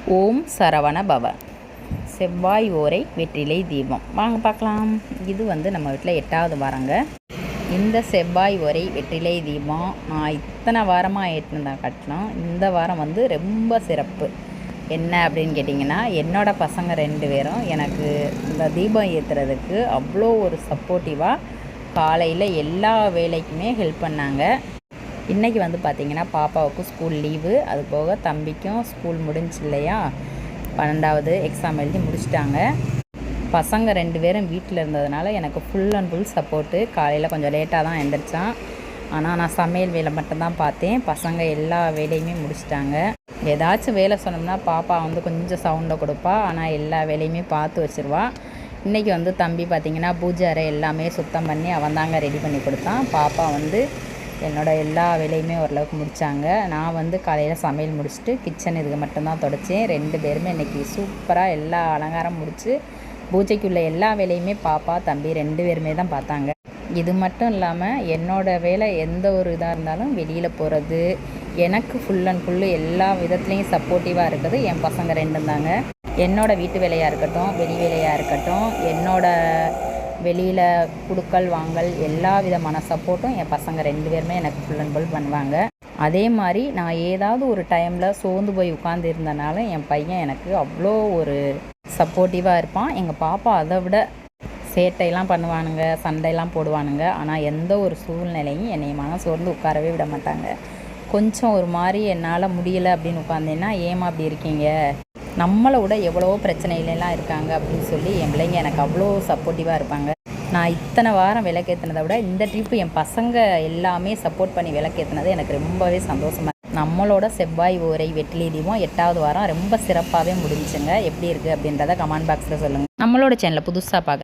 ஓம் சரவண பவ. செவ்வாய் ஓரை வெற்றிலை தீபம். வாங்க பார்க்கலாம். இது நம்ம வீட்டில் 8வது வாரங்க. இந்த செவ்வாய் ஓரை வெற்றிலை தீபம் நான் இத்தனை வாரமாக ஏற்றினதான் கட்டணும். இந்த வாரம் ரொம்ப சிறப்பு. என்ன அப்படின்னு கேட்டிங்கன்னா, என்னோடய பசங்க 2 பேரும் எனக்கு இந்த தீபம் ஏற்றுறதுக்கு அவ்வளோ ஒரு சப்போர்ட்டிவாக காலையில் எல்லா வேலைக்குமே ஹெல்ப் பண்ணாங்க. இன்றைக்கி பார்த்திங்கன்னா பாப்பாவுக்கு ஸ்கூல் லீவு, அது போக தம்பிக்கும் ஸ்கூல் முடிஞ்சு இல்லையா, 12வது எக்ஸாம் எழுதி முடிச்சிட்டாங்க. பசங்க 2 பேரும் வீட்டில் இருந்ததுனால எனக்கு ஃபுல் அண்ட் ஃபுல் சப்போர்ட்டு. காலையில் கொஞ்சம் லேட்டாக தான் எழுந்திரிச்சான், ஆனால் நான் சமையல் வேலை மட்டும்தான் பார்த்தேன். பசங்க எல்லா வேலையுமே முடிச்சிட்டாங்க. ஏதாச்சும் வேலை சொன்னோம்னா பாப்பா கொஞ்சம் சவுண்டை கொடுப்பா, ஆனால் எல்லா வேலையுமே பார்த்து வச்சுருவா. இன்றைக்கி தம்பி பார்த்திங்கன்னா பூஜை அறை எல்லாமே சுத்தம் பண்ணி அவன் தாங்க ரெடி பண்ணி கொடுத்தான். பாப்பா என்னோடய எல்லா வேலையுமே ஓரளவுக்கு முடித்தாங்க. நான் காலையில் சமையல் முடிச்சுட்டு கிச்சன் இதுக்கு மட்டும்தான் தொடச்சேன். 2 பேருமே இன்றைக்கி சூப்பராக எல்லா அலங்காரம் முடித்து பூஜைக்குள்ள எல்லா வேலையுமே பாப்பா தம்பி 2 பேருமே தான் பார்த்தாங்க. இது மட்டும் இல்லாமல் என்னோடய வேலை எந்த ஒரு இதாக இருந்தாலும் வெளியில் போகிறது, எனக்கு ஃபுல் அண்ட் ஃபுல்லு எல்லா விதத்துலேயும் சப்போர்ட்டிவாக இருக்குது என் பசங்க 2 தாங்க. என்னோடய வீட்டு வேலையாக இருக்கட்டும், வெளி வேலையாக இருக்கட்டும், என்னோடய வெளியில் குடுக்கல் வாங்கல் எல்லா விதமான சப்போர்ட்டும் என் பசங்க 2 பேருமே எனக்கு ஃபுல் அண்ட் ஃபுல் பண்ணுவாங்க. அதே மாதிரி நான் ஏதாவது ஒரு டைமில் சோர்ந்து போய் உட்கார்ந்து இருந்தனால என் பையன் எனக்கு அவ்வளோ ஒரு சப்போர்ட்டிவாக இருப்பான். எங்கள் பாப்பா அதை விட சேட்டையெல்லாம் பண்ணுவானுங்க, சண்டையெல்லாம் போடுவானுங்க. ஆனால் எந்த ஒரு சூழ்நிலையும் என்னை மனம் சோர்ந்து உட்காரவே விட மாட்டாங்க. கொஞ்சம் ஒரு மாதிரி என்னால் முடியலை அப்படின்னு உட்காந்தேன்னா, ஏமா அப்படி இருக்கீங்க, நம்மளை விட எவ்வளவோ பிரச்சனையிலலாம் இருக்காங்க அப்படின்னு சொல்லி என் பிள்ளைங்க எனக்கு அவ்வளோ சப்போர்ட்டிவாக இருப்பாங்க. நான் இத்தனை வாரம் விளக்கேற்றினதை விட இந்த ட்ரிப்பு என் பசங்க எல்லாமே சப்போர்ட் பண்ணி விளக்கேற்றினது எனக்கு ரொம்பவே சந்தோஷமாக. நம்மளோட செவ்வாய் ஓரை வெற்றிலை தீபம் 8வது வாரம் ரொம்ப சிறப்பாகவே முடிஞ்சுங்க. எப்படி இருக்குது அப்படின்றத கமெண்ட் பாக்ஸில் சொல்லுங்கள். நம்மளோட சேனலை புதுசாக பார்க்க